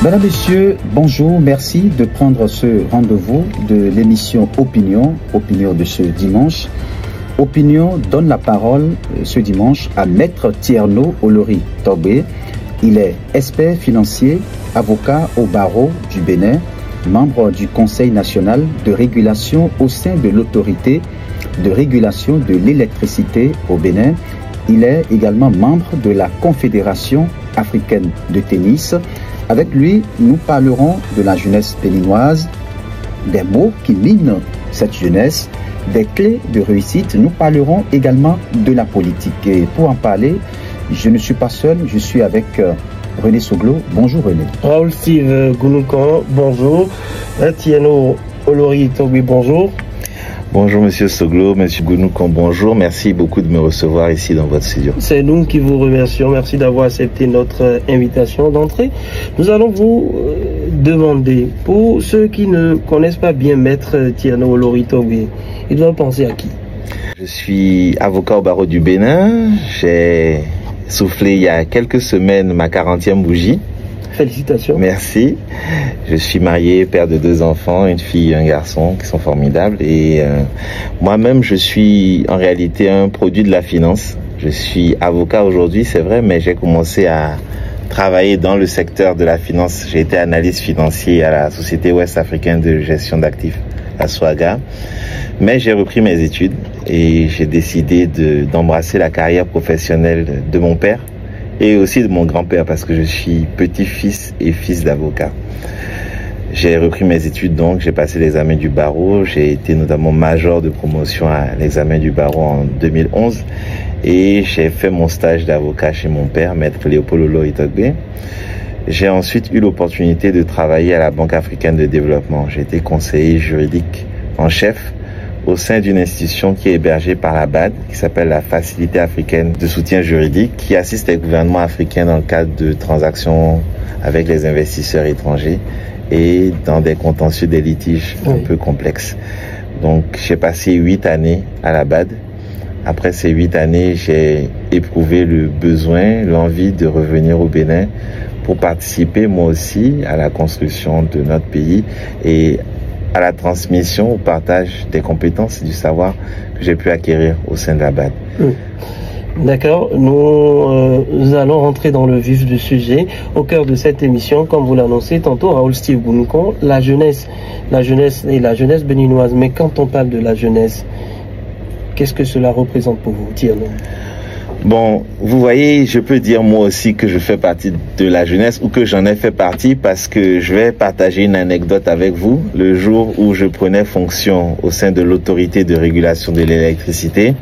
Mesdames, Messieurs, bonjour, merci de prendre ce rendez-vous de l'émission Opinion de ce dimanche. Opinion donne la parole ce dimanche à Maître Thierno Olori Togbe. Il est expert financier, avocat au barreau du Bénin, membre du Conseil national de régulation au sein de l'autorité de régulation de l'électricité au Bénin. Il est également membre de la Confédération africaine de tennis. Avec lui, nous parlerons de la jeunesse béninoise, des mots qui minent cette jeunesse, des clés de réussite. Nous parlerons également de la politique. Et pour en parler, je ne suis pas seul, je suis avec René Soglo. Bonjour René. Raoul Steve Gounoukan, bonjour. Thierno Olori Togbe, bonjour. Bonjour Monsieur Soglo, Monsieur Gounoukan, bonjour. Merci beaucoup de me recevoir ici dans votre studio. C'est nous qui vous remercions. Merci d'avoir accepté notre invitation d'entrée. Nous allons vous demander, pour ceux qui ne connaissent pas bien Maître Thierno Olori Togbe, ils doivent penser à qui? Je suis avocat au barreau du Bénin. J'ai soufflé il y a quelques semaines ma 40e bougie. Félicitations. Merci. Je suis marié, père de 2 enfants, une fille et un garçon qui sont formidables. Et moi-même, je suis en réalité un produit de la finance. Je suis avocat aujourd'hui, c'est vrai, mais j'ai commencé à travailler dans le secteur de la finance. J'ai été analyste financier à la Société Ouest Africaine de gestion d'actifs, la SOAGA. Mais j'ai repris mes études et j'ai décidé d'embrasser la carrière professionnelle de mon père et aussi de mon grand-père parce que je suis petit-fils et fils d'avocat. J'ai repris mes études donc, j'ai passé l'examen du barreau, j'ai été notamment major de promotion à l'examen du barreau en 2011 et j'ai fait mon stage d'avocat chez mon père, Maître Léopold Olori Togbe. J'ai ensuite eu l'opportunité de travailler à la Banque africaine de développement. J'ai été conseiller juridique en chef au sein d'une institution qui est hébergée par la BAD, qui s'appelle la Facilité africaine de soutien juridique, qui assiste les gouvernements africains dans le cadre de transactions avec les investisseurs étrangers et dans des contentieux des litiges un peu complexes. Donc j'ai passé 8 années à la BAD. Après ces 8 années, j'ai éprouvé le besoin, l'envie de revenir au Bénin pour participer moi aussi à la construction de notre pays et à la transmission, au partage des compétences et du savoir que j'ai pu acquérir au sein de la BAD. D'accord, nous allons rentrer dans le vif du sujet. Au cœur de cette émission, comme vous l'annoncez tantôt, Raoul Steve Gounoukan, la jeunesse et la jeunesse béninoise. Mais quand on parle de la jeunesse, qu'est-ce que cela représente pour vous, Thierno? Bon, vous voyez, je peux dire moi aussi que je fais partie de la jeunesse ou que j'en ai fait partie parce que je vais partager une anecdote avec vous. Le jour où je prenais fonction au sein de l'autorité de régulation de l'électricité,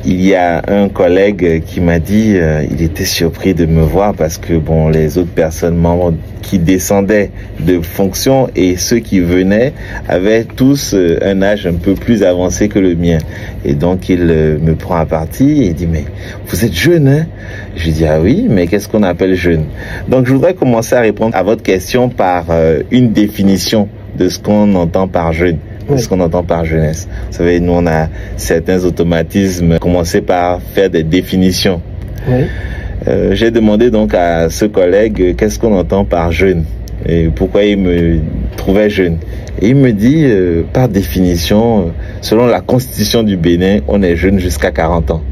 il y a un collègue qui m'a dit, il était surpris de me voir parce que bon, les autres personnes membres qui descendaient de fonction et ceux qui venaient avaient tous un âge un peu plus avancé que le mien. Et donc il me prend à partie et il dit, mais vous êtes jeune, hein? Je lui dis, ah oui, mais qu'est-ce qu'on appelle jeune? Donc je voudrais commencer à répondre à votre question par une définition de ce qu'on entend par jeune. Ce qu'on entend par jeunesse. Vous savez, nous, on a certains automatismes. Commencer par faire des définitions. Oui. J'ai demandé donc à ce collègue qu'est-ce qu'on entend par jeune et pourquoi il me trouvait jeune. Et il me dit, par définition, selon la constitution du Bénin, on est jeune jusqu'à 40 ans.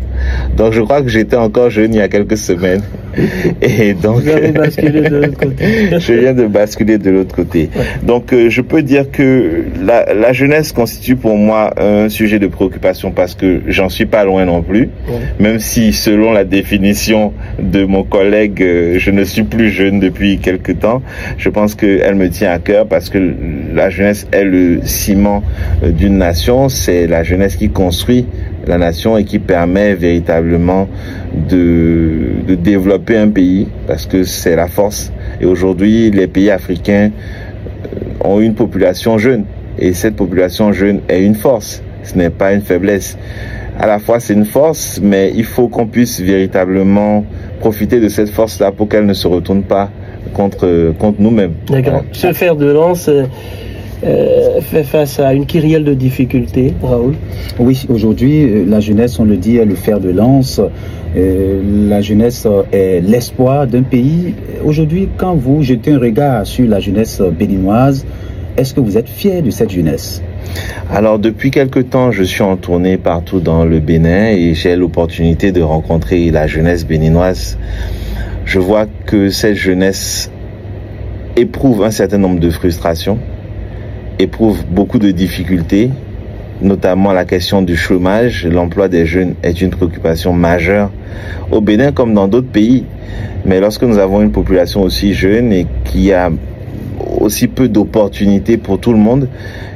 Donc je crois que j'étais encore jeune il y a quelques semaines. Et donc vous avez basculé de l'autre côté. Je viens de basculer de l'autre côté. Ouais. Donc je peux dire que la jeunesse constitue pour moi un sujet de préoccupation parce que j'en suis pas loin non plus. Ouais. Même si selon la définition de mon collègue, je ne suis plus jeune depuis quelque temps. Je pense qu'elle me tient à cœur parce que la jeunesse est le ciment d'une nation. C'est la jeunesse qui construit la nation et qui permet véritablement de développer un pays parce que c'est la force. Et aujourd'hui, les pays africains ont une population jeune et cette population jeune est une force. Ce n'est pas une faiblesse. À la fois, c'est une force, mais il faut qu'on puisse véritablement profiter de cette force-là pour qu'elle ne se retourne pas contre nous-mêmes. D'accord. Se faire de lance fait face à une kyrielle de difficultés, Raoul. Oui, aujourd'hui, la jeunesse, on le dit, est le fer de lance La jeunesse est l'espoir d'un pays. Aujourd'hui, quand vous jetez un regard sur la jeunesse béninoise, est-ce que vous êtes fier de cette jeunesse? Alors, depuis quelque temps, je suis en tournée partout dans le Bénin et j'ai l'opportunité de rencontrer la jeunesse béninoise. Je vois que cette jeunesse éprouve un certain nombre de frustrations, éprouve beaucoup de difficultés, notamment la question du chômage. L'emploi des jeunes est une préoccupation majeure au Bénin comme dans d'autres pays. Mais lorsque nous avons une population aussi jeune et qui a aussi peu d'opportunités pour tout le monde,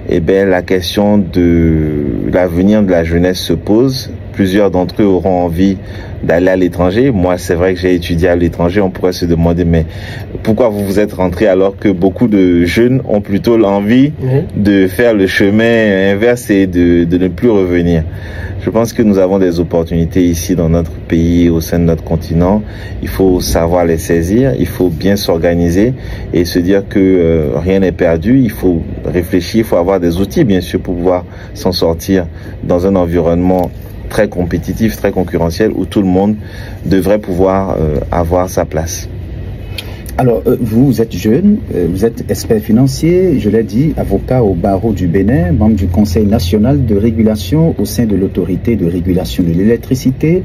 eh bien, la question de l'avenir de la jeunesse se pose. Plusieurs d'entre eux auront envie d'aller à l'étranger. Moi, c'est vrai que j'ai étudié à l'étranger. On pourrait se demander, mais pourquoi vous vous êtes rentré alors que beaucoup de jeunes ont plutôt l'envie de faire le chemin inverse et de ne plus revenir. Je pense que nous avons des opportunités ici dans notre pays, au sein de notre continent. Il faut savoir les saisir, il faut bien s'organiser et se dire que rien n'est perdu. Il faut réfléchir, il faut avoir des outils, bien sûr, pour pouvoir s'en sortir dans un environnement très compétitif, très concurrentiel, où tout le monde devrait pouvoir avoir sa place. Alors, vous êtes jeune, vous êtes expert financier, je l'ai dit, avocat au barreau du Bénin, membre du Conseil national de régulation au sein de l'autorité de régulation de l'électricité.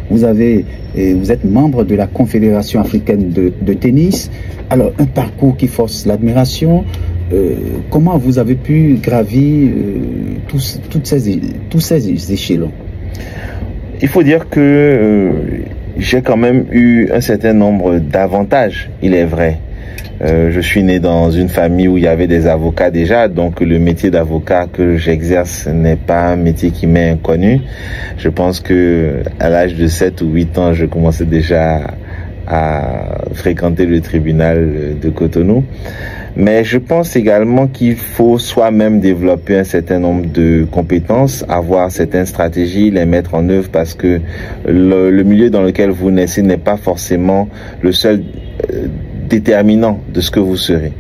Vous êtes membre de la Confédération africaine de tennis. Alors, un parcours qui force l'admiration. Comment vous avez pu gravir tous ces échelons? Il faut dire que j'ai quand même eu un certain nombre d'avantages, il est vrai. Je suis né dans une famille où il y avait des avocats déjà, donc le métier d'avocat que j'exerce n'est pas un métier qui m'est inconnu. Je pense que à l'âge de 7 ou 8 ans, je commençais déjà à fréquenter le tribunal de Cotonou. Mais je pense également qu'il faut soi-même développer un certain nombre de compétences, avoir certaines stratégies, les mettre en œuvre parce que le milieu dans lequel vous naissez n'est pas forcément le seul déterminant de ce que vous serez.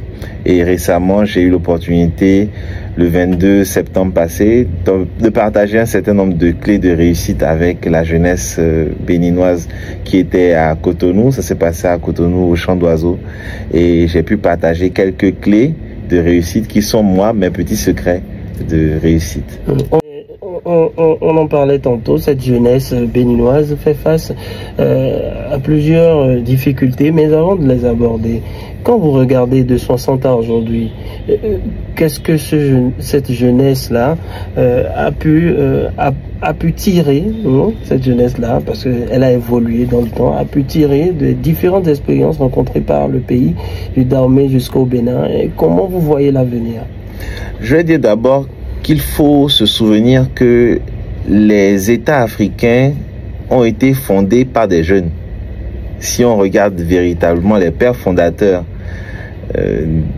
Et récemment, j'ai eu l'opportunité, le 22 septembre passé, de partager un certain nombre de clés de réussite avec la jeunesse béninoise qui était à Cotonou. Ça s'est passé à Cotonou, au Champ d'Oiseaux. Et j'ai pu partager quelques clés de réussite qui sont, moi, mes petits secrets de réussite. On en parlait tantôt, cette jeunesse béninoise fait face à plusieurs difficultés, mais avant de les aborder, quand vous regardez de 60 ans aujourd'hui, qu'est-ce que cette jeunesse-là a pu tirer, cette jeunesse-là, parce qu'elle a évolué dans le temps, a pu tirer de différentes expériences rencontrées par le pays, du Dahomey jusqu'au Bénin, et comment vous voyez l'avenir? Je vais dire d'abord qu'il faut se souvenir que les États africains ont été fondés par des jeunes. Si on regarde véritablement les pères fondateurs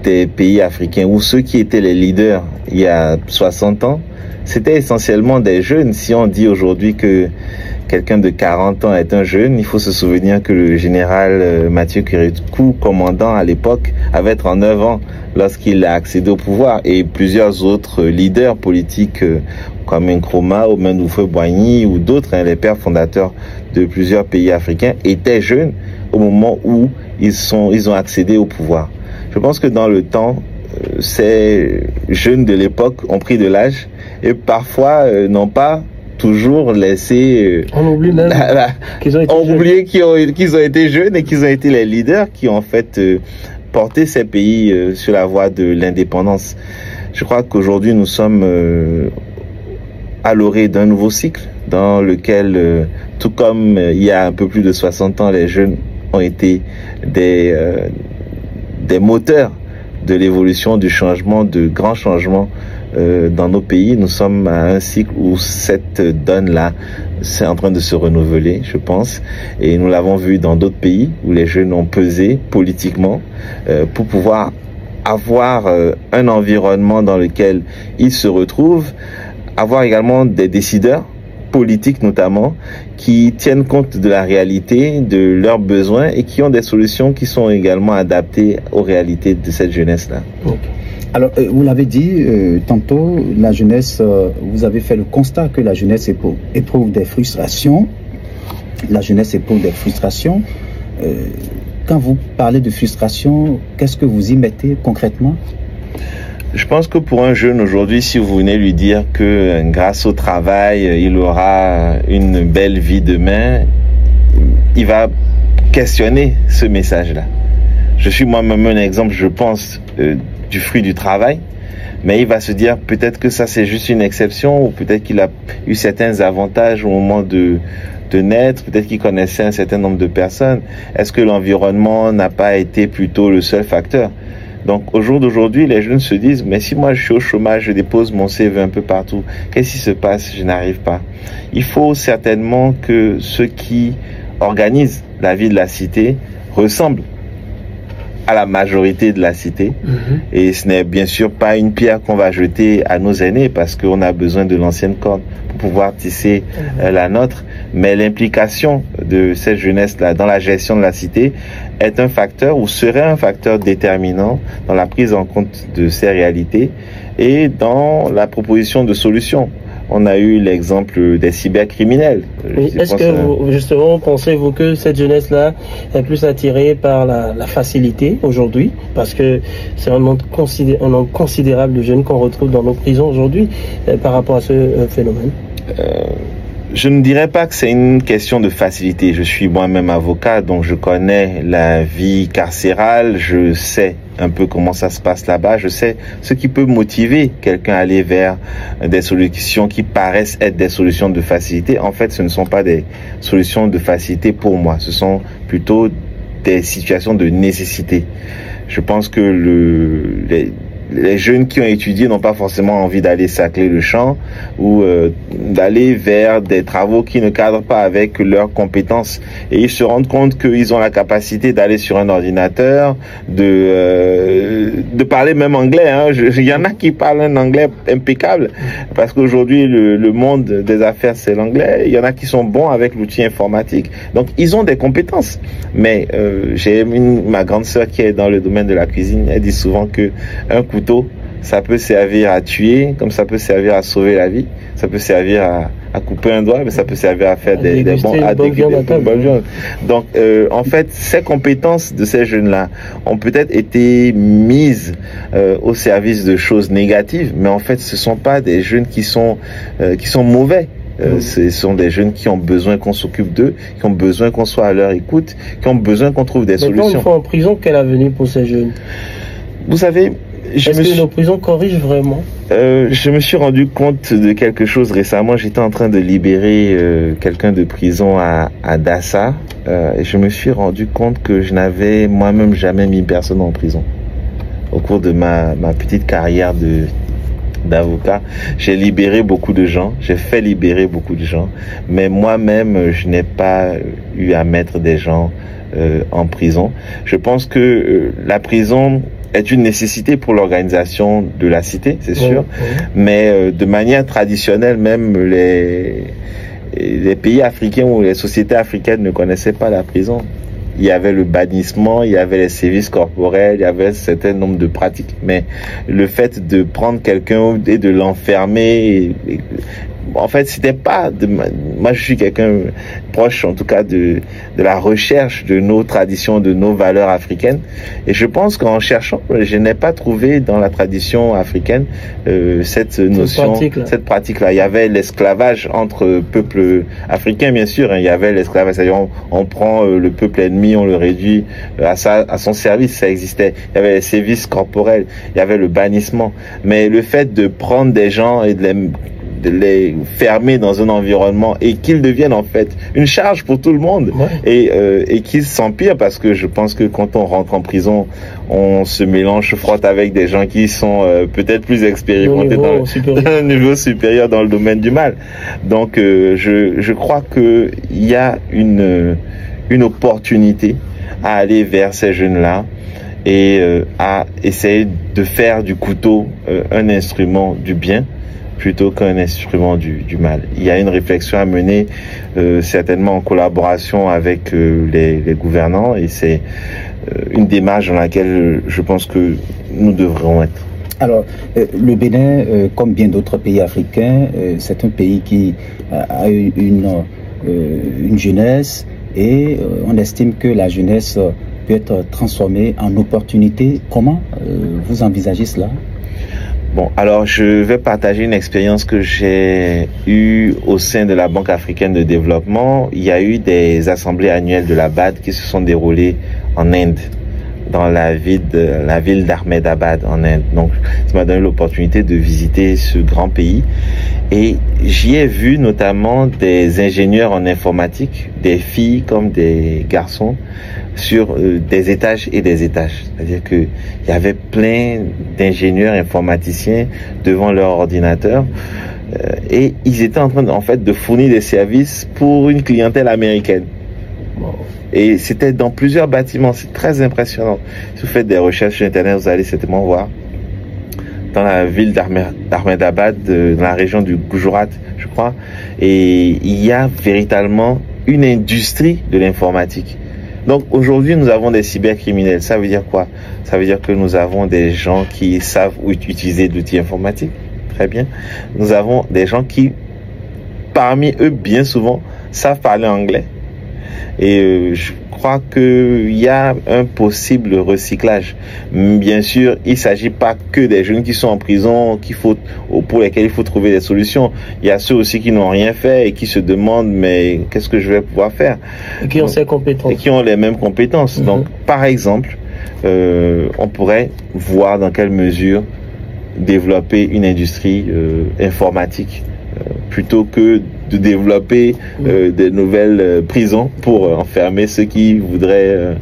des pays africains ou ceux qui étaient les leaders il y a 60 ans, c'était essentiellement des jeunes. Si on dit aujourd'hui que quelqu'un de 40 ans est un jeune, il faut se souvenir que le général Mathieu Kérékou, commandant à l'époque, avait 39 ans lorsqu'il a accédé au pouvoir, et plusieurs autres leaders politiques comme Nkrumah, Oumendoufe Boigny ou d'autres, les pères fondateurs de plusieurs pays africains, étaient jeunes au moment où ils ont accédé au pouvoir. Je pense que dans le temps, ces jeunes de l'époque ont pris de l'âge et parfois n'ont pas toujours laissé... On oublie même qu'ils ont été jeunes. Oublié qu'ils ont été jeunes et qu'ils ont été les leaders qui ont en fait porté ces pays sur la voie de l'indépendance. Je crois qu'aujourd'hui nous sommes à l'orée d'un nouveau cycle dans lequel, tout comme il y a un peu plus de 60 ans, les jeunes ont été des moteurs de l'évolution, du changement, de grands changements dans nos pays. Nous sommes à un cycle où cette donne-là, c'est en train de se renouveler, je pense. Et nous l'avons vu dans d'autres pays où les jeunes ont pesé politiquement pour pouvoir avoir un environnement dans lequel ils se retrouvent, avoir également des décideurs politiques notamment, qui tiennent compte de la réalité, de leurs besoins et qui ont des solutions qui sont également adaptées aux réalités de cette jeunesse-là. Okay. Alors, vous l'avez dit tantôt, la jeunesse, vous avez fait le constat que la jeunesse éprouve des frustrations. la jeunesse éprouve des frustrations. Quand vous parlez de frustration, qu'est-ce que vous y mettez concrètement? Je pense que pour un jeune aujourd'hui, si vous venez lui dire que grâce au travail, il aura une belle vie demain, il va questionner ce message-là. Je suis moi-même un exemple, je pense, du fruit du travail, mais il va se dire peut-être que ça c'est juste une exception, ou peut-être qu'il a eu certains avantages au moment de naître, peut-être qu'il connaissait un certain nombre de personnes. Est-ce que l'environnement n'a pas été plutôt le seul facteur? Donc au jour d'aujourd'hui, les jeunes se disent, mais si moi je suis au chômage, je dépose mon CV un peu partout, qu'est-ce qui se passe? Je n'arrive pas. Il faut certainement que ceux qui organisent la vie de la cité ressemblent à la majorité de la cité. Et ce n'est bien sûr pas une pierre qu'on va jeter à nos aînés, parce qu'on a besoin de l'ancienne corde pour pouvoir tisser la nôtre. Mais l'implication de cette jeunesse-là dans la gestion de la cité est un facteur, ou serait un facteur déterminant dans la prise en compte de ces réalités et dans la proposition de solutions. On a eu l'exemple des cybercriminels. Oui, est-ce que vous, justement, pensez-vous que cette jeunesse-là est plus attirée par la facilité aujourd'hui? Parce que c'est un nombre considérable de jeunes qu'on retrouve dans nos prisons aujourd'hui par rapport à ce phénomène. Je ne dirais pas que c'est une question de facilité. Je suis moi-même avocat, donc je connais la vie carcérale, je sais un peu comment ça se passe là-bas, je sais ce qui peut motiver quelqu'un à aller vers des solutions qui paraissent être des solutions de facilité. En fait, ce ne sont pas des solutions de facilité pour moi, ce sont plutôt des situations de nécessité. Je pense que les jeunes qui ont étudié n'ont pas forcément envie d'aller sacler le champ ou d'aller vers des travaux qui ne cadrent pas avec leurs compétences. Et ils se rendent compte qu'ils ont la capacité d'aller sur un ordinateur, de parler même anglais. Hein. Il y en a qui parlent un anglais impeccable parce qu'aujourd'hui le monde des affaires c'est l'anglais. Il y en a qui sont bons avec l'outil informatique. Donc ils ont des compétences. Mais j'ai ma grande sœur qui est dans le domaine de la cuisine. Elle dit souvent que un couteau, ça peut servir à tuer, comme ça peut servir à sauver la vie, ça peut servir à couper un doigt, mais ça peut servir à faire des bons viandes. Donc, en fait, ces compétences de ces jeunes-là ont peut-être été mises au service de choses négatives, mais en fait, ce sont pas des jeunes qui sont mauvais. Ce sont des jeunes qui ont besoin qu'on s'occupe d'eux, qui ont besoin qu'on soit à leur écoute, qui ont besoin qu'on trouve des solutions. Quand ils sont en prison, quel avenir pour ces jeunes? Vous savez, est-ce que nos prisons corrigent vraiment? Je me suis rendu compte de quelque chose récemment. J'étais en train de libérer quelqu'un de prison à Dassa et je me suis rendu compte que je n'avais moi-même jamais mis personne en prison. Au cours de ma petite carrière d'avocat, j'ai libéré beaucoup de gens, j'ai fait libérer beaucoup de gens, mais moi-même, je n'ai pas eu à mettre des gens en prison. Je pense que la prison est une nécessité pour l'organisation de la cité, c'est sûr, mais de manière traditionnelle, même les pays africains ou les sociétés africaines ne connaissaient pas la prison. Il y avait le bannissement, il y avait les sévices corporels, il y avait un certain nombre de pratiques, mais le fait de prendre quelqu'un et de l'enfermer, en fait, c'était pas moi je suis quelqu'un proche en tout cas de la recherche de nos traditions, de nos valeurs africaines, et je pense qu'en cherchant, je n'ai pas trouvé dans la tradition africaine cette notion, cette pratique-là. Il y avait l'esclavage entre peuples africains, bien sûr, hein, il y avait l'esclavage, c'est-à-dire on prend le peuple ennemi, on le réduit à son service, ça existait. Il y avait les sévices corporels, il y avait le bannissement, mais le fait de prendre des gens et de les fermer dans un environnement et qu'ils deviennent en fait une charge pour tout le monde, et qu'ils s'empirent, parce que je pense que quand on rentre en prison, on se mélange, frotte avec des gens qui sont peut-être plus expérimentés dans un niveau supérieur dans le domaine du mal. Donc je crois que il y a une opportunité à aller vers ces jeunes-là et à essayer de faire du couteau un instrument du bien plutôt qu'un instrument du mal. Il y a une réflexion à mener certainement en collaboration avec les gouvernants, et c'est une démarche dans laquelle je pense que nous devrons être. Alors, le Bénin, comme bien d'autres pays africains, c'est un pays qui a eu une une jeunesse et on estime que la jeunesse peut être transformée en opportunité. Comment vous envisagez cela? Bon, alors je vais partager une expérience que j'ai eue au sein de la Banque africaine de développement. Il y a eu des assemblées annuelles de la BAD qui se sont déroulées en Inde, dans la ville d'Ahmedabad en Inde. Donc, ça m'a donné l'opportunité de visiter ce grand pays. Et j'y ai vu notamment des ingénieurs en informatique, des filles comme des garçons, sur des étages et des étages. C'est-à-dire qu'il y avait plein d'ingénieurs informaticiens devant leur ordinateur et ils étaient en train de fournir des services pour une clientèle américaine. Et c'était dans plusieurs bâtiments, c'est très impressionnant. Si vous faites des recherches sur Internet, vous allez certainement voir. Dans la ville d'Ahmedabad, dans la région du Gujarat, je crois. Et il y a véritablement une industrie de l'informatique. Donc aujourd'hui, nous avons des cybercriminels. Ça veut dire quoi? Ça veut dire que nous avons des gens qui savent utiliser d'outils informatiques. Très bien. Nous avons des gens qui, parmi eux, bien souvent, savent parler anglais. Et je crois qu'il y a un possible recyclage. Bien sûr, il ne s'agit pas que des jeunes qui sont en prison, pour lesquels il faut trouver des solutions. Il y a ceux aussi qui n'ont rien fait et qui se demandent mais qu'est-ce que je vais pouvoir faire? Et qui ont ces compétences. Et qui ont les mêmes compétences. Donc, par exemple, on pourrait voir dans quelle mesure développer une industrie informatique plutôt que de développer des nouvelles prisons pour enfermer ceux qui voudraient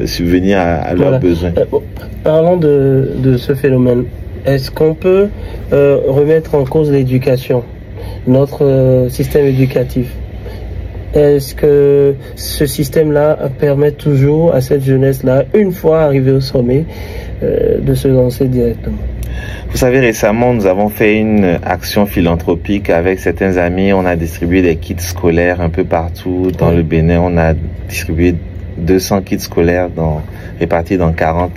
subvenir à leurs besoins. Parlons de ce phénomène. Est-ce qu'on peut remettre en cause l'éducation, notre système éducatif? Est-ce que ce système-là permet toujours à cette jeunesse-là, une fois arrivée au sommet, de se lancer directement? Vous savez, récemment, nous avons fait une action philanthropique avec certains amis. On a distribué des kits scolaires un peu partout dans le Bénin. On a distribué 200 kits scolaires répartis dans 40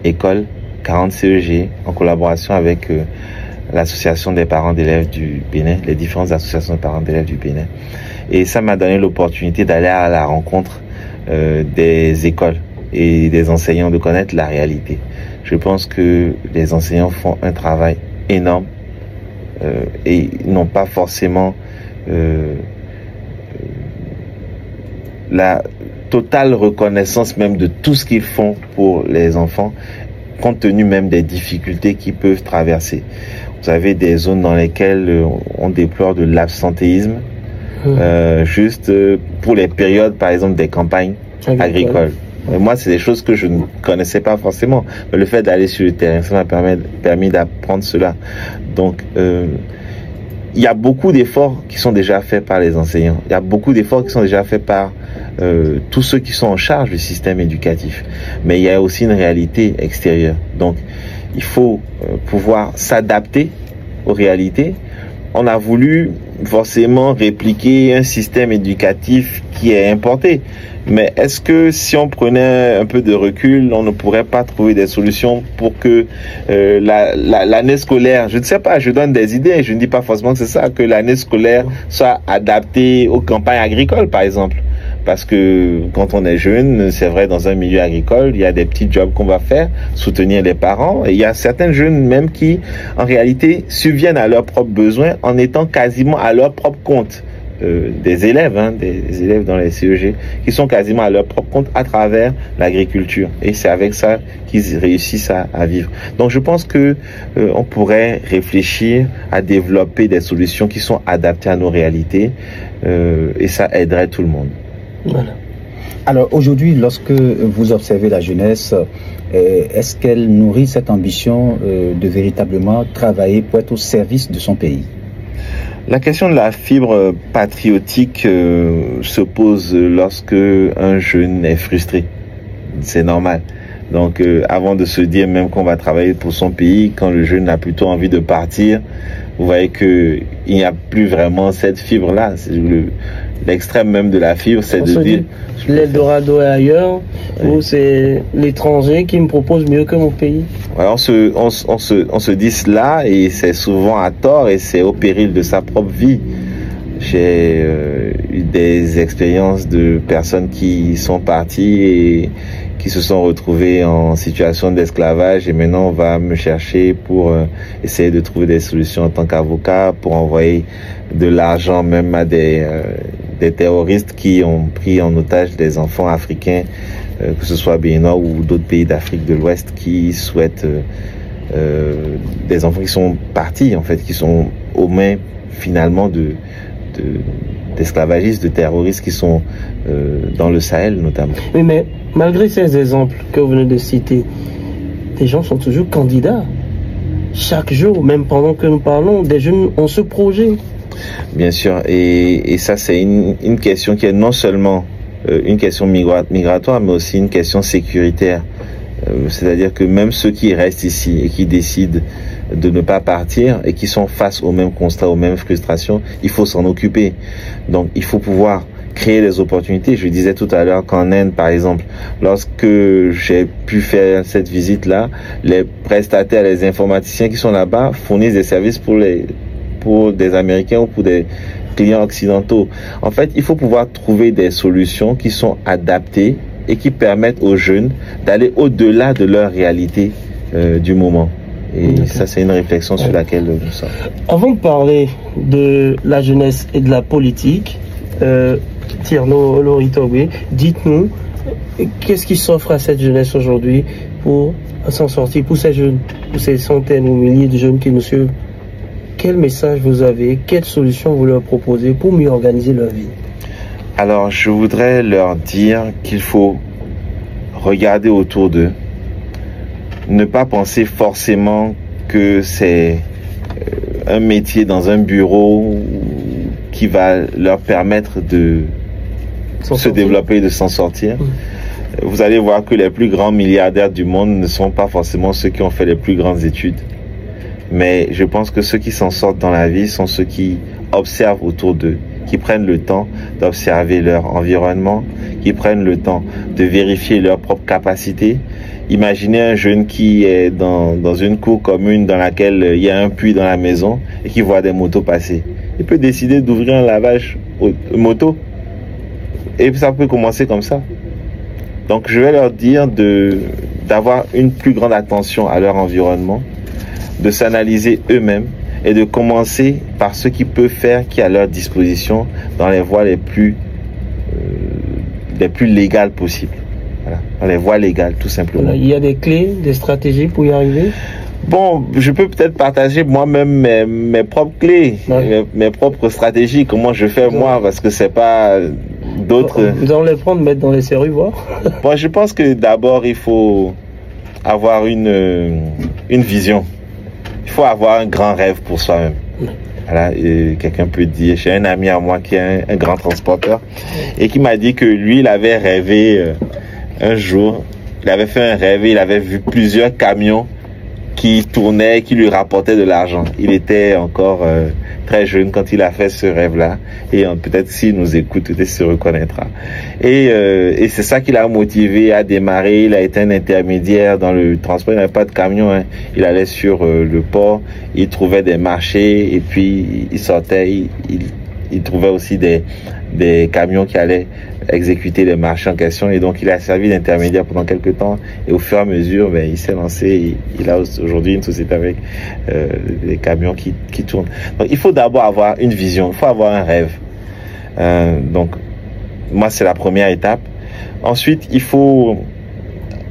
écoles, 40 CEG, en collaboration avec l'association des parents d'élèves du Bénin, les différentes associations de parents d'élèves du Bénin. Et ça m'a donné l'opportunité d'aller à la rencontre des écoles et des enseignants, de connaître la réalité. Je pense que les enseignants font un travail énorme et n'ont pas forcément la totale reconnaissance même de tout ce qu'ils font pour les enfants, compte tenu même des difficultés qu'ils peuvent traverser. Vous avez des zones dans lesquelles on déplore de l'absentéisme, juste pour les périodes, par exemple, des campagnes agricoles. Moi, c'est des choses que je ne connaissais pas forcément. Mais le fait d'aller sur le terrain, ça m'a permis d'apprendre cela. Donc, il y a beaucoup d'efforts qui sont déjà faits par les enseignants. Il y a beaucoup d'efforts qui sont déjà faits par tous ceux qui sont en charge du système éducatif. Mais il y a aussi une réalité extérieure. Donc, il faut pouvoir s'adapter aux réalités. On a voulu forcément répliquer un système éducatif qui est importé. Mais est-ce que si on prenait un peu de recul, on ne pourrait pas trouver des solutions pour que l'année scolaire, je ne sais pas, je donne des idées, je ne dis pas forcément que c'est ça, que l'année scolaire soit adaptée aux campagnes agricoles, par exemple. Parce que quand on est jeune, c'est vrai, dans un milieu agricole, il y a des petits jobs qu'on va faire, soutenir les parents. Et il y a certains jeunes même qui, en réalité, subviennent à leurs propres besoins en étant quasiment à leur propre compte. Des élèves, des élèves dans les CEG, qui sont quasiment à leur propre compte à travers l'agriculture. Et c'est avec ça qu'ils réussissent à vivre. Donc je pense que on pourrait réfléchir à développer des solutions qui sont adaptées à nos réalités et ça aiderait tout le monde. Voilà. Alors aujourd'hui, lorsque vous observez la jeunesse, est-ce qu'elle nourrit cette ambition de véritablement travailler pour être au service de son pays? La question de la fibre patriotique se pose lorsque un jeune est frustré. C'est normal. Donc avant de se dire même qu'on va travailler pour son pays, quand le jeune a plutôt envie de partir, vous voyez qu'il n'y a plus vraiment cette fibre-là. L'extrême même de la fibre, c'est de dire... L'Eldorado est ailleurs, ou c'est l'étranger qui me propose mieux que mon pays. Alors on se dit cela et c'est souvent à tort et c'est au péril de sa propre vie. J'ai eu des expériences de personnes qui sont parties et qui se sont retrouvées en situation d'esclavage, et maintenant on va me chercher pour essayer de trouver des solutions en tant qu'avocat, pour envoyer de l'argent même à des terroristes qui ont pris en otage des enfants africains, que ce soit béninois ou d'autres pays d'Afrique de l'Ouest, qui souhaitent des enfants qui sont partis, en fait, qui sont aux mains finalement d'esclavagistes, de terroristes qui sont dans le Sahel notamment. Oui, mais malgré ces exemples que vous venez de citer, des gens sont toujours candidats. Chaque jour, même pendant que nous parlons, des jeunes ont ce projet. Bien sûr, et ça c'est une question qui est non seulement une question migratoire, mais aussi une question sécuritaire. C'est-à-dire que même ceux qui restent ici et qui décident de ne pas partir et qui sont face au même constat, aux mêmes frustrations, il faut s'en occuper. Donc il faut pouvoir créer des opportunités. Je disais tout à l'heure qu'en Inde, par exemple, lorsque j'ai pu faire cette visite-là, les prestataires, les informaticiens qui sont là-bas fournissent des services pour des Américains ou pour des clients occidentaux. En fait, il faut pouvoir trouver des solutions qui sont adaptées et qui permettent aux jeunes d'aller au-delà de leur réalité du moment. Et ça, c'est une réflexion sur laquelle nous sommes. Avant de parler de la jeunesse et de la politique, Tierno Loritowe, dites-nous, qu'est-ce qui s'offre à cette jeunesse aujourd'hui pour s'en sortir, pour ces jeunes, pour ces centaines ou milliers de jeunes qui nous suivent? Quel message vous avez, quelles solutions vous leur proposez pour mieux organiser leur vie? Alors, je voudrais leur dire qu'il faut regarder autour d'eux, ne pas penser forcément que c'est un métier dans un bureau qui va leur permettre de se développer, de s'en sortir. Vous allez voir que les plus grands milliardaires du monde ne sont pas forcément ceux qui ont fait les plus grandes études. Mais je pense que ceux qui s'en sortent dans la vie sont ceux qui observent autour d'eux, qui prennent le temps d'observer leur environnement, qui prennent le temps de vérifier leurs propres capacités. Imaginez un jeune qui est dans une cour commune dans laquelle il y a un puits dans la maison et qui voit des motos passer. Il peut décider d'ouvrir un lavage moto. Et ça peut commencer comme ça. Donc je vais leur dire d'avoir une plus grande attention à leur environnement, de s'analyser eux-mêmes et de commencer par ce qu'ils peuvent faire qui est à leur disposition dans les voies les plus légales possibles. Voilà, dans les voies légales, tout simplement. Voilà, il y a des clés, des stratégies pour y arriver? Bon, je peux peut-être partager moi-même mes propres clés, mes propres stratégies, comment je fais moi, parce que c'est pas d'autres... Vous allez les prendre, mettre dans les séries, voir? Bon, je pense que d'abord, il faut avoir une vision. Il faut avoir un grand rêve pour soi-même. Voilà, quelqu'un peut dire, j'ai un ami à moi qui est un grand transporteur et qui m'a dit que lui, il avait rêvé un jour, il avait fait un rêve et il avait vu plusieurs camions qui tournaient, qui lui rapportaient de l'argent. Il était encore très jeune quand il a fait ce rêve-là et peut-être s'il nous écoute, peut-être se reconnaîtra. Et c'est ça qui l'a motivé à démarrer. Il a été un intermédiaire dans le transport. Il n'avait pas de camion, hein. Il allait sur le port, il trouvait des marchés et puis il sortait, il trouvait aussi des camions qui allaient exécuter les marchés en question, et donc il a servi d'intermédiaire pendant quelques temps et au fur et à mesure il s'est lancé et il a aujourd'hui une société avec des camions qui tournent. Donc il faut d'abord avoir une vision, il faut avoir un rêve. Donc moi c'est la première étape. Ensuite il faut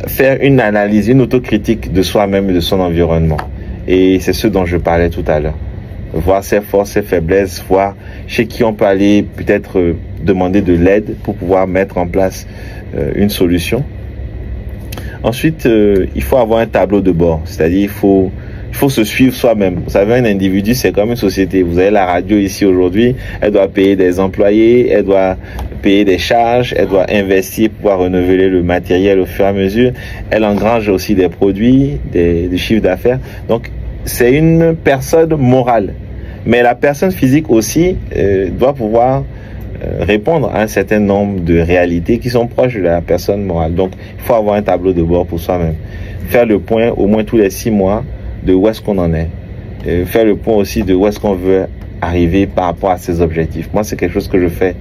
faire une analyse, une autocritique de soi-même et de son environnement, et c'est ce dont je parlais tout à l'heure. Voir ses forces, ses faiblesses, voir chez qui on peut aller peut-être demander de l'aide pour pouvoir mettre en place une solution. Ensuite, il faut avoir un tableau de bord, c'est-à-dire il faut se suivre soi-même. Vous savez, un individu, c'est comme une société. Vous avez la radio ici aujourd'hui, elle doit payer des employés, elle doit payer des charges, elle doit investir pour pouvoir renouveler le matériel au fur et à mesure. Elle engrange aussi des produits, des chiffres d'affaires. Donc, c'est une personne morale. Mais la personne physique aussi doit pouvoir répondre à un certain nombre de réalités qui sont proches de la personne morale. Donc, il faut avoir un tableau de bord pour soi-même. Faire le point au moins tous les 6 mois de où est-ce qu'on en est. Faire le point aussi de où est-ce qu'on veut arriver par rapport à ces objectifs. Moi, c'est quelque chose que je fais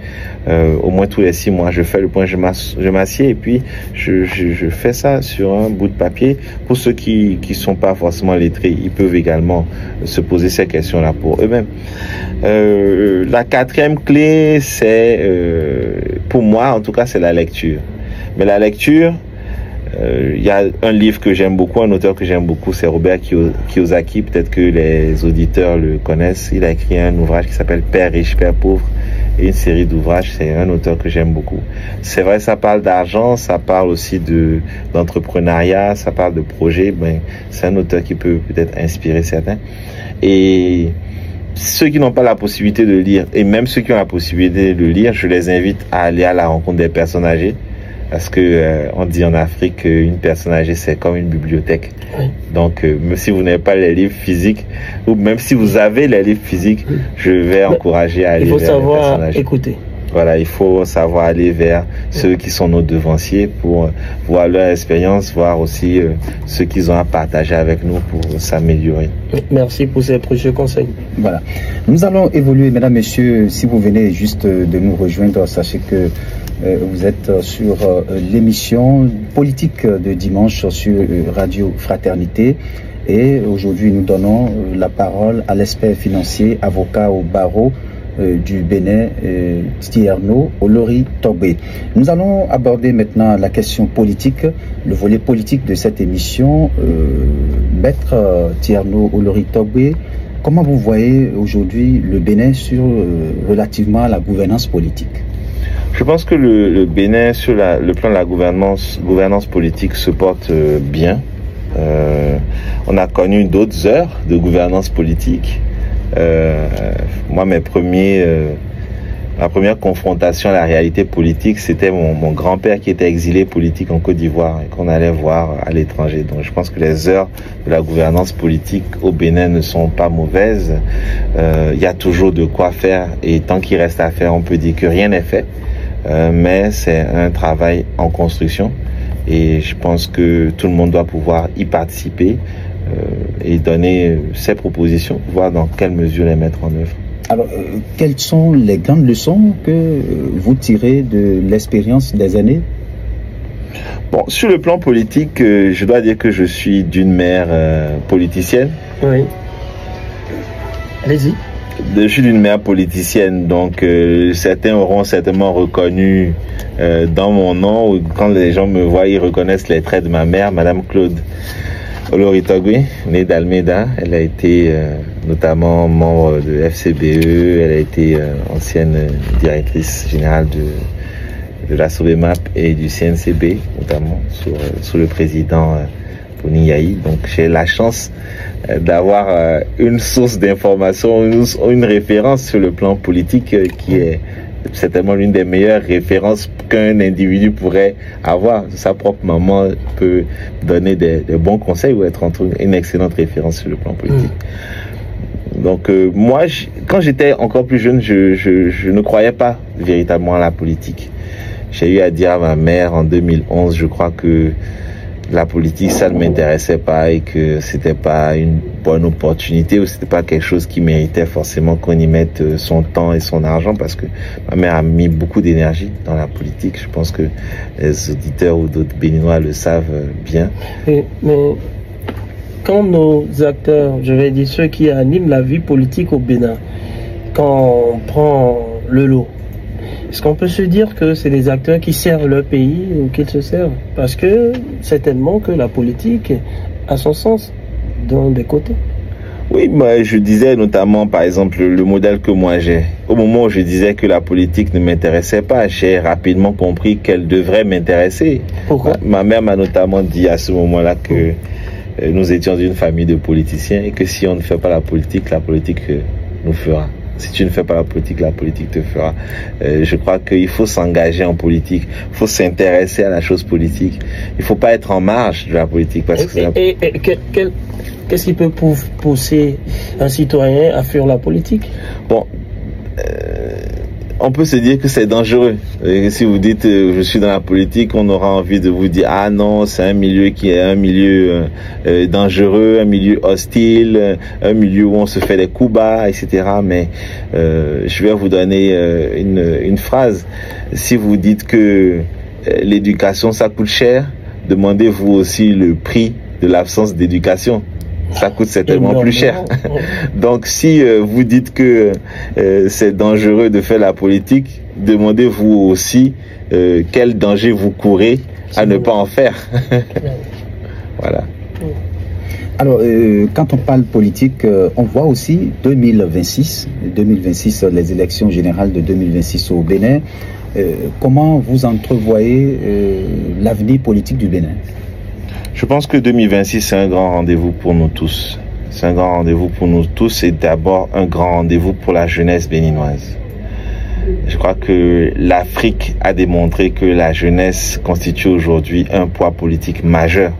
au moins tous les 6 mois. Je fais le point, je m'assieds et puis je fais ça sur un bout de papier. Pour ceux qui sont pas forcément lettrés, ils peuvent également se poser ces questions-là pour eux-mêmes. La 4e clé, c'est pour moi, en tout cas, c'est la lecture. Mais la lecture, il y a un livre que j'aime beaucoup, un auteur que j'aime beaucoup, c'est Robert Kiyosaki. Peut-être que les auditeurs le connaissent. Il a écrit un ouvrage qui s'appelle Père riche, Père pauvre, et une série d'ouvrages. C'est un auteur que j'aime beaucoup. C'est vrai, ça parle d'argent, ça parle aussi d'entrepreneuriat, ça parle de projets. Ben, c'est un auteur qui peut peut-être inspirer certains. Et ceux qui n'ont pas la possibilité de lire, et même ceux qui ont la possibilité de lire, je les invite à aller à la rencontre des personnes âgées. Parce que on dit en Afrique qu'une personne âgée, c'est comme une bibliothèque. Oui. Donc, même si vous n'avez pas les livres physiques, ou même si vous avez les livres physiques, je vais encourager à aller vers les personnes âgées. Écouter. Voilà, il faut savoir aller vers ceux qui sont nos devanciers pour voir leur expérience, voir aussi ce qu'ils ont à partager avec nous pour s'améliorer. Merci pour ces précieux conseils. Voilà. Nous allons évoluer, mesdames, messieurs. Si vous venez juste de nous rejoindre, sachez que vous êtes sur l'émission politique de dimanche sur Radio Fraternité. Et aujourd'hui, nous donnons la parole à l'expert financier, avocat au barreau du Bénin, Thierno Olori Togbe. Nous allons aborder maintenant la question politique, le volet politique de cette émission. Maître Thierno Olori Togbe, comment vous voyez aujourd'hui le Bénin relativement à la gouvernance politique? Je pense que le Bénin, sur le plan de la gouvernance politique, se porte bien. On a connu d'autres heures de gouvernance politique. Moi, ma première confrontation à la réalité politique, c'était mon grand-père qui était exilé politique en Côte d'Ivoire et qu'on allait voir à l'étranger. Donc, je pense que les heures de la gouvernance politique au Bénin ne sont pas mauvaises. Il y a toujours de quoi faire et tant qu'il reste à faire, on peut dire que rien n'est fait. Mais c'est un travail en construction et je pense que tout le monde doit pouvoir y participer et donner ses propositions, voir dans quelle mesure les mettre en œuvre. Alors, quelles sont les grandes leçons que vous tirez de l'expérience des années? Bon, sur le plan politique, je dois dire que je suis d'une mère politicienne. Oui. Allez-y. Je suis d'une mère politicienne, donc certains auront certainement reconnu dans mon nom, ou quand les gens me voient, ils reconnaissent les traits de ma mère, Madame Claude Olori Togbe, née d'Almeida. Elle a été notamment membre de FCBE, elle a été ancienne directrice générale de la SOBEMAP et du CNCB, notamment sous le président Boni Yayi. Donc j'ai la chance d'avoir une source d'information, une référence sur le plan politique qui est certainement l'une des meilleures références qu'un individu pourrait avoir. Sa propre maman peut donner des bons conseils ou être une excellente référence sur le plan politique. Donc moi, quand j'étais encore plus jeune, je ne croyais pas véritablement à la politique. J'ai eu à dire à ma mère en 2011, je crois que la politique, ça ne m'intéressait pas et que c'était pas une bonne opportunité ou c'était pas quelque chose qui méritait forcément qu'on y mette son temps et son argent, parce que ma mère a mis beaucoup d'énergie dans la politique. Je pense que les auditeurs ou d'autres Béninois le savent bien. Mais quand nos acteurs, je vais dire ceux qui animent la vie politique au Bénin, quand on prend le lot, est-ce qu'on peut se dire que c'est des acteurs qui servent leur pays ou qu'ils se servent? Parce que certainement que la politique a son sens d'un des côtés. Oui, moi je disais notamment, par exemple, le modèle que moi j'ai. Au moment où je disais que la politique ne m'intéressait pas, j'ai rapidement compris qu'elle devrait m'intéresser. Pourquoi? Ma mère m'a notamment dit à ce moment-là que nous étions une famille de politiciens et que si on ne fait pas la politique nous fera. Si tu ne fais pas la politique te fera. Je crois qu'il faut s'engager en politique. Il faut s'intéresser à la chose politique. Il ne faut pas être en marge de la politique. Parce que qu'est-ce qui peut pousser un citoyen à fuir la politique? Bon, on peut se dire que c'est dangereux. Et si vous dites je suis dans la politique, on aura envie de vous dire ah non, c'est un milieu qui est un milieu dangereux, un milieu hostile, un milieu où on se fait des coups bas, etc. Mais je vais vous donner une phrase. Si vous dites que l'éducation ça coûte cher, demandez-vous aussi le prix de l'absence d'éducation. Ça coûte certainement plus cher. Donc, si vous dites que c'est dangereux de faire la politique, demandez-vous aussi quel danger vous courez à ne pas en faire. Voilà. Alors, quand on parle politique, on voit aussi 2026, les élections générales de 2026 au Bénin. Comment vous entrevoyez l'avenir politique du Bénin? Je pense que 2026, c'est un grand rendez-vous pour nous tous. C'est un grand rendez-vous pour nous tous et d'abord un grand rendez-vous pour la jeunesse béninoise. Je crois que l'Afrique a démontré que la jeunesse constitue aujourd'hui un poids politique majeur.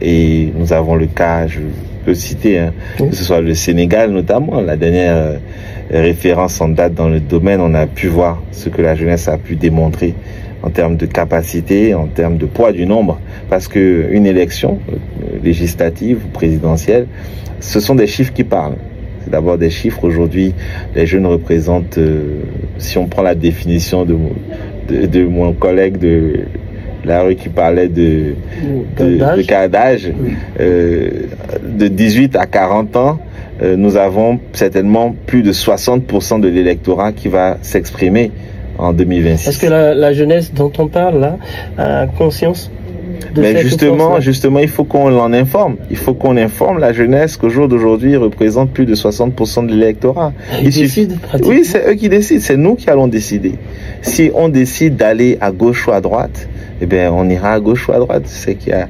Et nous avons le cas, je peux citer, que ce soit le Sénégal notamment, la dernière référence en date dans le domaine, on a pu voir ce que la jeunesse a pu démontrer en termes de capacité, en termes de poids du nombre, parce que une élection législative ou présidentielle, ce sont des chiffres qui parlent. C'est d'abord des chiffres. Aujourd'hui, les jeunes représentent, si on prend la définition de mon collègue de la rue qui parlait de cas d'âge, de 18 à 40 ans, nous avons certainement plus de 60% de l'électorat qui va s'exprimer en 2026. Est-ce que la jeunesse dont on parle là a conscience de mais cette justement, il faut qu'on l'en informe. Il faut qu'on informe la jeunesse qu'au jour d'aujourd'hui représente plus de 60% de l'électorat. Ils décident pratiquement. Oui, c'est eux qui décident. C'est nous qui allons décider. Si on décide d'aller à gauche ou à droite, eh bien, on ira à gauche ou à droite. C'est qu'il y a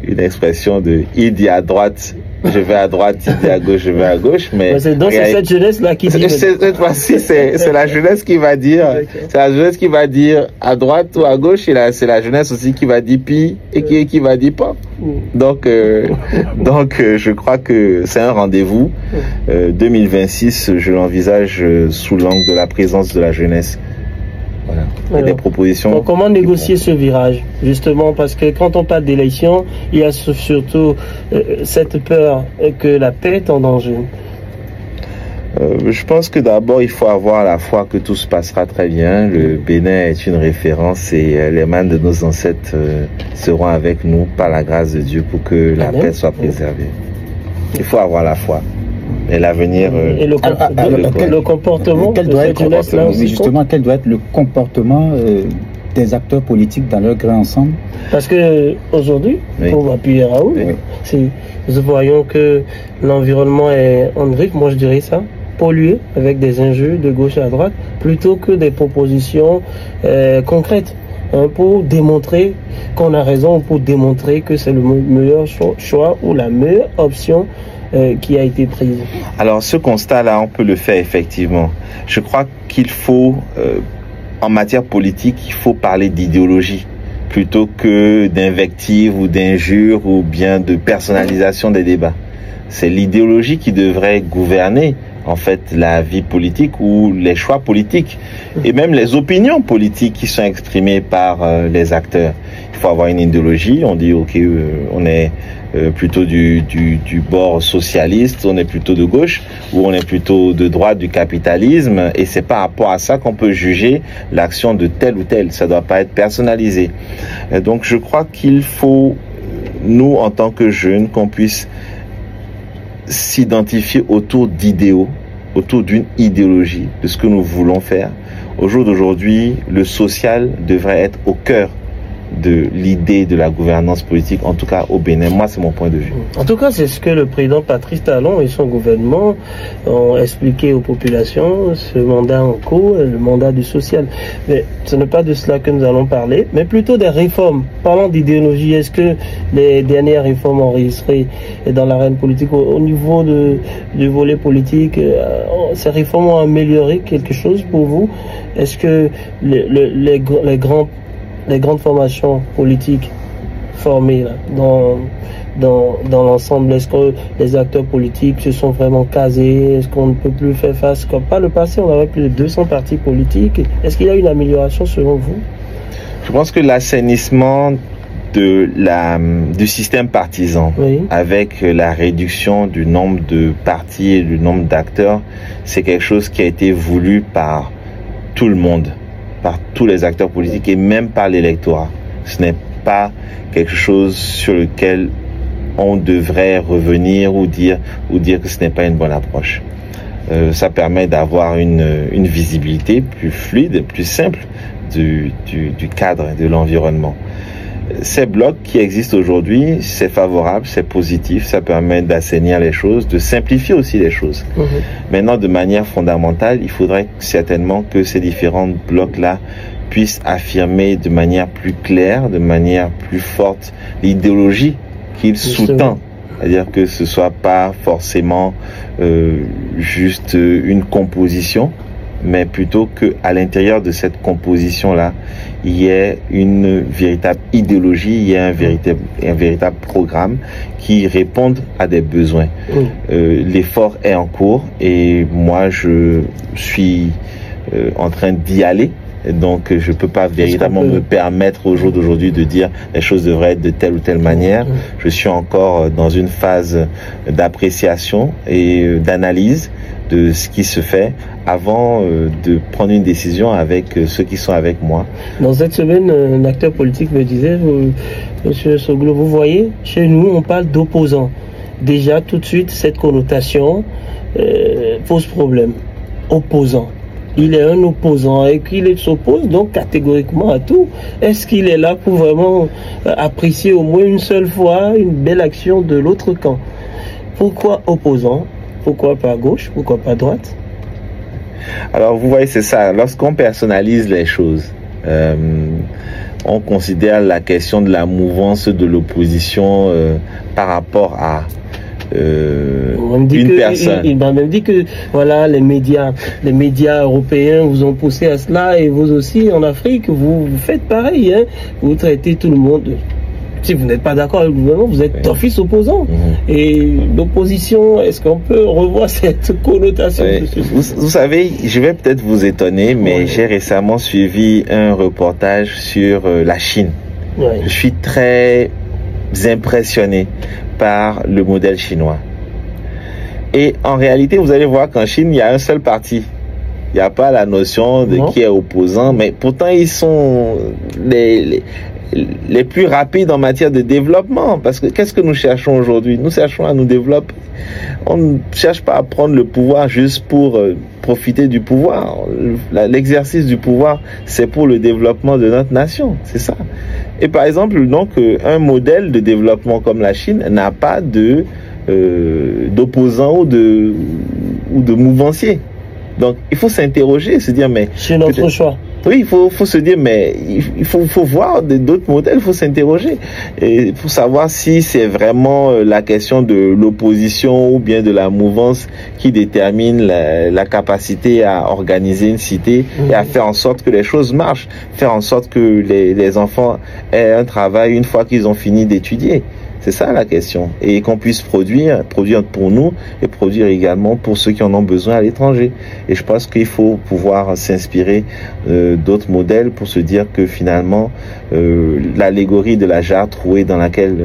une expression de « il dit à droite ». Je vais à droite, il dit à gauche, je vais à gauche, mais... c'est cette jeunesse-là qui dit... Cette fois-ci, c'est la jeunesse qui va dire... C'est la jeunesse qui va dire à droite ou à gauche, et c'est la jeunesse aussi qui va dire pi et qui va dire pas. Donc, je crois que c'est un rendez-vous. 2026, je l'envisage sous l'angle de la présence de la jeunesse. Voilà. Alors, des propositions. Donc, comment négocier ce virage? Justement, parce que quand on parle d'élection, il y a surtout cette peur que la paix est en danger. Je pense que d'abord, il faut avoir la foi que tout se passera très bien. Le Bénin est une référence et les mains de nos ancêtres seront avec nous par la grâce de Dieu pour que la paix soit préservée. Il faut avoir la foi. Et l'avenir... Et le comportement de cette jeunesse-là aussi. Justement, quel doit être le comportement des acteurs politiques dans leur grand ensemble? Parce que aujourd'hui, pour appuyer Raoul, nous voyons que l'environnement est en drift, moi je dirais ça, pollué avec des injures de gauche à droite, plutôt que des propositions concrètes. Pour démontrer qu'on a raison, pour démontrer que c'est le meilleur choix ou la meilleure option qui a été prise. Alors ce constat-là, on peut le faire effectivement. Je crois qu'il faut, en matière politique, il faut parler d'idéologie plutôt que d'invective ou d'injure ou bien de personnalisation des débats. C'est l'idéologie qui devrait gouverner en fait la vie politique ou les choix politiques et même les opinions politiques qui sont exprimées par les acteurs. Il faut avoir une idéologie, on dit ok, on est plutôt du bord socialiste, on est plutôt de gauche ou on est plutôt de droite du capitalisme et c'est par rapport à ça qu'on peut juger l'action de tel ou tel, ça doit pas être personnalisé. Et donc je crois qu'il faut, nous en tant que jeunes, qu'on puisse s'identifier autour d'idéaux, autour d'une idéologie de ce que nous voulons faire. Au jour d'aujourd'hui, le social devrait être au cœur de l'idée de la gouvernance politique, en tout cas au Bénin. Moi, c'est mon point de vue. En tout cas, c'est ce que le président Patrice Talon et son gouvernement ont expliqué aux populations, ce mandat en cours, le mandat du social. Mais ce n'est pas de cela que nous allons parler, mais plutôt des réformes. Parlant d'idéologie, est-ce que les dernières réformes enregistrées dans l'arène politique, au niveau du volet politique, ces réformes ont amélioré quelque chose pour vous? Est-ce que les grandes formations politiques formées là, dans l'ensemble? Est-ce que les acteurs politiques se sont vraiment casés? Est-ce qu'on ne peut plus faire face? Comme par le passé, on avait plus de 200 partis politiques. Est-ce qu'il y a une amélioration selon vous? Je pense que l'assainissement du système partisan, oui, avec la réduction du nombre de partis et du nombre d'acteurs, c'est quelque chose qui a été voulu par tout le monde, par tous les acteurs politiques et même par l'électorat. Ce n'est pas quelque chose sur lequel on devrait revenir ou dire que ce n'est pas une bonne approche. Ça permet d'avoir une visibilité plus fluide, plus simple du cadre et de l'environnement. Ces blocs qui existent aujourd'hui, c'est favorable, c'est positif, ça permet d'assainir les choses, de simplifier aussi les choses. Maintenant, de manière fondamentale, il faudrait certainement que ces différents blocs-là puissent affirmer de manière plus claire, de manière plus forte, l'idéologie qu'ils sous-tendent. C'est-à-dire que ce soit pas forcément juste une composition, mais plutôt qu'à l'intérieur de cette composition-là, il y ait une véritable idéologie, il y ait un véritable programme qui réponde à des besoins. L'effort est en cours et moi, je suis en train d'y aller. Donc, je peux pas véritablement me permettre au jour d'aujourd'hui de dire les choses devraient être de telle ou telle manière. Je suis encore dans une phase d'appréciation et d'analyse de ce qui se fait avant de prendre une décision avec ceux qui sont avec moi. Dans cette semaine, un acteur politique me disait, Monsieur Soglo, vous voyez, chez nous, on parle d'opposants. Déjà, tout de suite, cette connotation pose problème. Opposant. Il est un opposant et qu'il s'oppose donc catégoriquement à tout. Est-ce qu'il est là pour vraiment apprécier au moins une seule fois une belle action de l'autre camp? Pourquoi opposant? Pourquoi pas gauche? Pourquoi pas droite? Alors, vous voyez, c'est ça. Lorsqu'on personnalise les choses, on considère la question de la mouvance de l'opposition par rapport à une personne. Il m'a même dit que voilà, les médias européens vous ont poussé à cela et vous aussi en Afrique, vous faites pareil. Hein? Vous traitez tout le monde. Si vous n'êtes pas d'accord avec le gouvernement, vous êtes d'office opposant. Et l'opposition, est-ce qu'on peut revoir cette connotation? Vous savez, je vais peut-être vous étonner, mais j'ai récemment suivi un reportage sur la Chine. Je suis très impressionné par le modèle chinois. Et en réalité, vous allez voir qu'en Chine, il y a un seul parti. Il n'y a pas la notion de qui est opposant, mais pourtant ils sont les plus rapides en matière de développement. Parce que qu'est-ce que nous cherchons aujourd'hui? Nous cherchons à nous développer. On ne cherche pas à prendre le pouvoir juste pour profiter du pouvoir. L'exercice du pouvoir, c'est pour le développement de notre nation. C'est ça. Et par exemple, donc, un modèle de développement comme la Chine n'a pas d'opposants ou de mouvanciers. Donc, il faut s'interroger, se dire, mais... C'est notre choix. Oui, il faut se dire, mais il faut voir d'autres modèles, il faut s'interroger. Et pour savoir si c'est vraiment la question de l'opposition ou bien de la mouvance qui détermine la capacité à organiser une cité et à faire en sorte que les choses marchent. Faire en sorte que les enfants aient un travail une fois qu'ils ont fini d'étudier. C'est ça la question. Et qu'on puisse produire pour nous et produire également pour ceux qui en ont besoin à l'étranger. Et je pense qu'il faut pouvoir s'inspirer d'autres modèles pour se dire que finalement, l'allégorie de la jarre trouée dans laquelle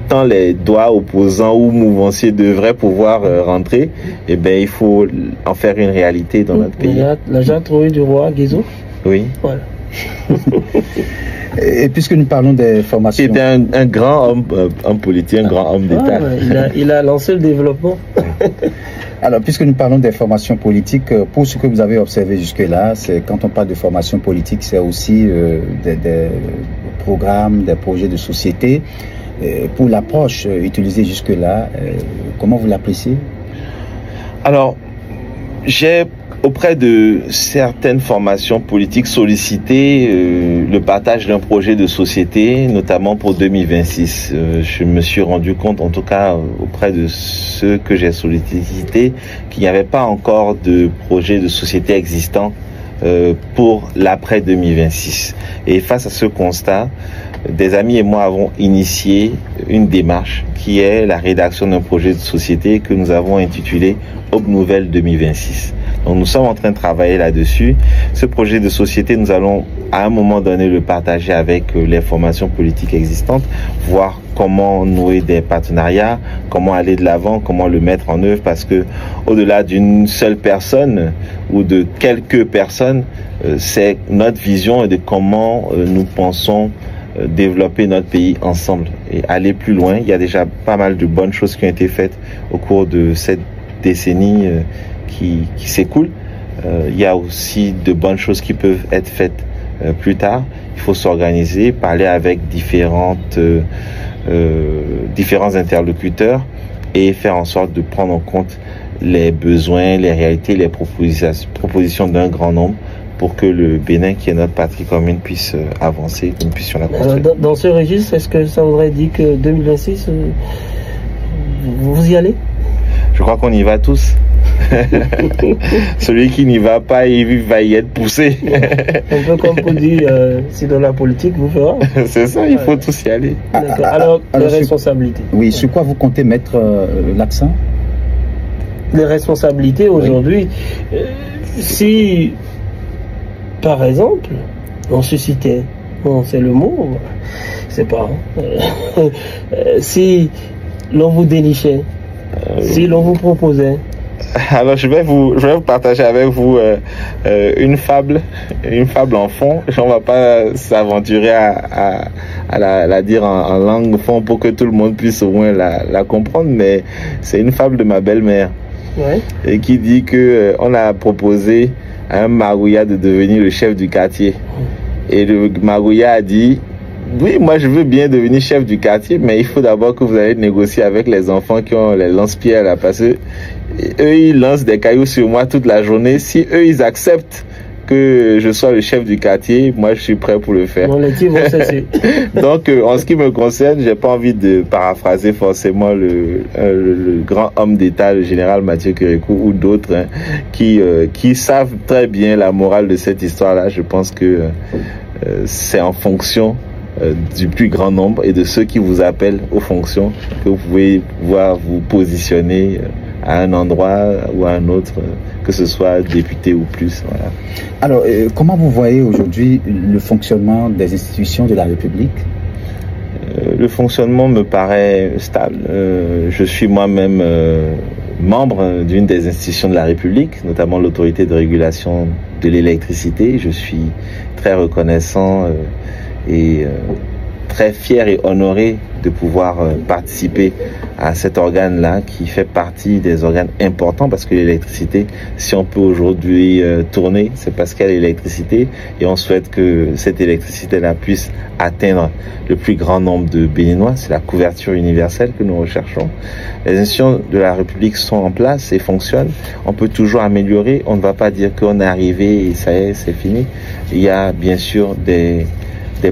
tant les doigts opposants ou mouvanciers devraient pouvoir rentrer, eh bien, il faut en faire une réalité dans notre pays. La jarre trouée du roi Guizot. Oui. Voilà. Et puisque nous parlons des formations... C'était un grand homme politique, un grand homme d'État. Il a lancé le développement. Alors, puisque nous parlons des formations politiques, pour ce que vous avez observé jusque-là, c'est quand on parle de formation politique, c'est aussi des programmes, des projets de société. Pour l'approche utilisée jusque-là, comment vous l'appréciez? Alors, j'ai auprès de certaines formations politiques sollicité le partage d'un projet de société, notamment pour 2026. Je me suis rendu compte, en tout cas auprès de ceux que j'ai sollicités, qu'il n'y avait pas encore de projet de société existant pour l'après 2026. Et face à ce constat, des amis et moi avons initié une démarche qui est la rédaction d'un projet de société que nous avons intitulé Aube Nouvelle 2026. Donc nous sommes en train de travailler là-dessus. Ce projet de société, nous allons à un moment donné le partager avec les formations politiques existantes, voir comment nouer des partenariats, comment aller de l'avant, comment le mettre en œuvre, parce que au-delà d'une seule personne ou de quelques personnes, c'est notre vision de comment nous pensons développer notre pays ensemble et aller plus loin. Il y a déjà pas mal de bonnes choses qui ont été faites au cours de cette décennie qui s'écoule. Il y a aussi de bonnes choses qui peuvent être faites plus tard. Il faut s'organiser, parler avec différents interlocuteurs et faire en sorte de prendre en compte les besoins, les réalités, les propositions d'un grand nombre pour que le Bénin, qui est notre patrie commune, puisse avancer, que nous puissions la construire. Dans ce registre, est-ce que ça voudrait dire que 2026, vous y allez? Je crois qu'on y va tous. Celui qui n'y va pas, il va y être poussé. Un peu comme pour dire, si dans la politique, vous ferez. C'est ça, il faut tous y aller. Alors, les responsabilités. Oui, sur quoi vous comptez mettre l'accent? Les responsabilités aujourd'hui, si, par exemple, on suscitait, bon, c'est le mot, c'est pas, si l'on vous dénichait, si l'on vous proposait. Alors je vais vous partager avec vous une fable en fond. On va pas s'aventurer à la dire en langue fond pour que tout le monde puisse au moins la comprendre, mais c'est une fable de ma belle-mère. Ouais. Et qui dit que on a proposé à un Marouya de devenir le chef du quartier. Et le Marouya a dit: oui, moi je veux bien devenir chef du quartier, mais il faut d'abord que vous allez négocier avec les enfants qui ont les lance-pierres là, parce que eux ils lancent des cailloux sur moi toute la journée. Si eux ils acceptent que je sois le chef du quartier, moi je suis prêt pour le faire. Bon, les tirs vont cesser. Donc en ce qui me concerne, j'ai pas envie de paraphraser forcément le grand homme d'État, le général Mathieu Kérékou ou d'autres qui savent très bien la morale de cette histoire-là. Je pense que c'est en fonction du plus grand nombre et de ceux qui vous appellent aux fonctions que vous pouvez pouvoir vous positionner à un endroit ou à un autre, que ce soit député ou plus. Voilà. Alors, comment vous voyez aujourd'hui le fonctionnement des institutions de la République? Le fonctionnement me paraît stable. Je suis moi-même membre d'une des institutions de la République, notamment l'autorité de régulation de l'électricité. Je suis très reconnaissant et très fier et honoré de pouvoir participer à cet organe-là qui fait partie des organes importants, parce que l'électricité, si on peut aujourd'hui tourner, c'est parce qu'il y a l'électricité et on souhaite que cette électricité-là puisse atteindre le plus grand nombre de Béninois. C'est la couverture universelle que nous recherchons. Les institutions de la République sont en place et fonctionnent. On peut toujours améliorer. On ne va pas dire qu'on est arrivé et ça y est, c'est fini. Il y a bien sûr des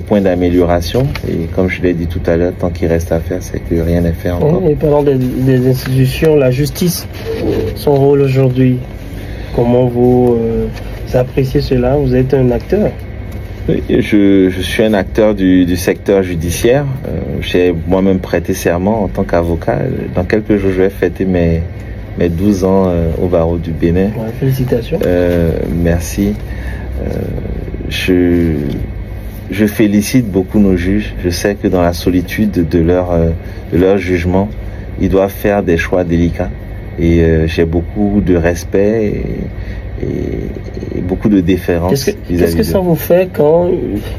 points d'amélioration et comme je l'ai dit tout à l'heure, tant qu'il reste à faire, c'est que rien n'est fait encore. Et parlant des institutions, la justice, son rôle aujourd'hui, comment vous appréciez cela? Vous êtes un acteur. Oui, je suis un acteur du secteur judiciaire. J'ai moi-même prêté serment en tant qu'avocat. Dans quelques jours, je vais fêter mes 12 ans au barreau du Bénin. Ouais, félicitations. Merci. Je félicite beaucoup nos juges. Je sais que dans la solitude de leur jugement, ils doivent faire des choix délicats. Et j'ai beaucoup de respect et beaucoup de déférence. Qu'est-ce que ça vous fait quand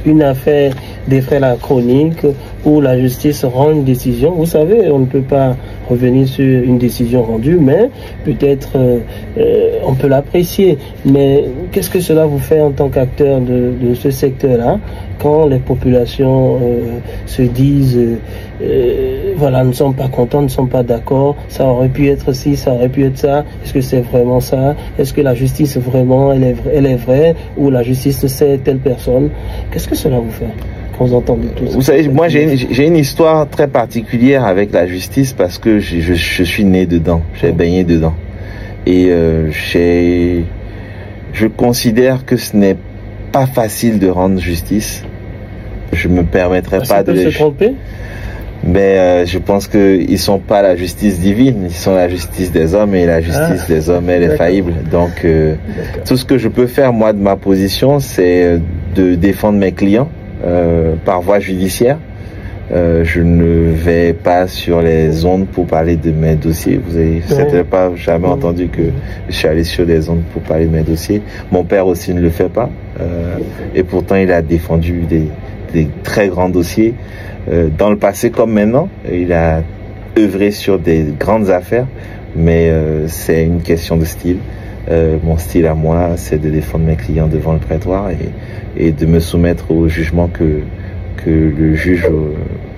une affaire défraie la chronique ou la justice rend une décision? Vous savez, on ne peut pas revenir sur une décision rendue, mais peut-être on peut l'apprécier. Mais qu'est-ce que cela vous fait en tant qu'acteur de ce secteur-là, quand les populations se disent voilà, nous ne sommes pas contents, nous ne sommes pas d'accord, ça aurait pu être ci, ça aurait pu être ça, est-ce que c'est vraiment ça? Est-ce que la justice vraiment elle est vraie, ou la justice c'est telle personne? Qu'est-ce que cela vous fait quand vous entendez tout ça? Vous savez, moi j'ai une histoire très particulière avec la justice parce que je suis né dedans, j'ai baigné dedans et je considère que ce n'est pas facile de rendre justice. Je me permettrai pas de se tromper. Mais je pense qu'ils sont pas la justice divine, ils sont la justice des hommes, et la justice des hommes, elle est faillible. Donc tout ce que je peux faire moi de ma position, c'est de défendre mes clients par voie judiciaire. Je ne vais pas sur les ondes pour parler de mes dossiers. Vous avez certainement pas jamais entendu que je suis allé sur des ondes pour parler de mes dossiers. Mon père aussi ne le fait pas, et pourtant il a défendu des très grands dossiers. Dans le passé comme maintenant, il a œuvré sur des grandes affaires, mais c'est une question de style. Mon style à moi, c'est de défendre mes clients devant le prétoire et de me soumettre au jugement que le juge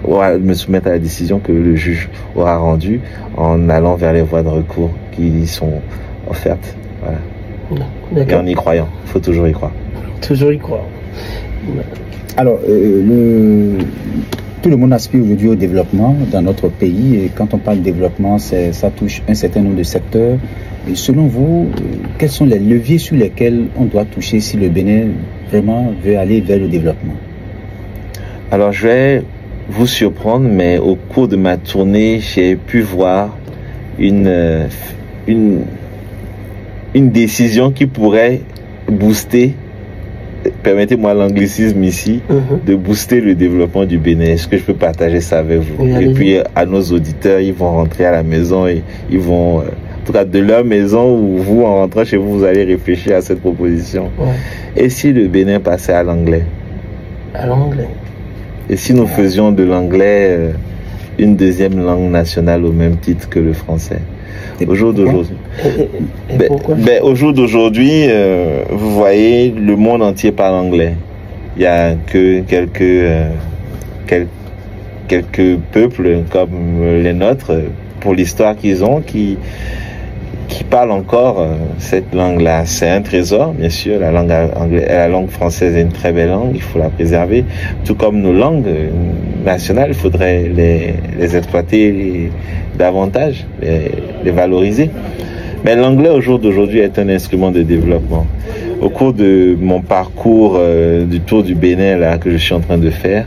me soumettre à la décision que le juge aura rendue en allant vers les voies de recours qui sont offertes. Voilà. Et en y croyant. Il faut toujours y croire. Toujours y croire. Alors, tout le monde aspire aujourd'hui au développement dans notre pays, et quand on parle de développement, ça touche un certain nombre de secteurs. Et selon vous, quels sont les leviers sur lesquels on doit toucher si le Bénin vraiment veut aller vers le développement? Alors, je vais vous surprendre, mais au cours de ma tournée, j'ai pu voir une décision qui pourrait booster, permettez-moi l'anglicisme ici, de booster le développement du Bénin. Est-ce que je peux partager ça avec vous? Et puis à nos auditeurs, ils vont rentrer à la maison et ils vont, en tout cas de leur maison, ou vous en rentrant chez vous, vous allez réfléchir à cette proposition. Et si le Bénin passait à l'anglais? À l'anglais. Et si nous faisions de l'anglais une deuxième langue nationale au même titre que le français? Au jour d'aujourd'hui, au jour d'aujourd'hui, vous voyez, le monde entier parle anglais. Il y a que quelques peuples comme les nôtres, pour l'histoire qu'ils ont, qui parlent encore cette langue-là. C'est un trésor, bien sûr. La langue française est une très belle langue, il faut la préserver. Tout comme nos langues nationales, il faudrait les exploiter davantage, les valoriser. Mais l'anglais au jour d'aujourd'hui est un instrument de développement. Au cours de mon parcours du tour du Bénin là, que je suis en train de faire,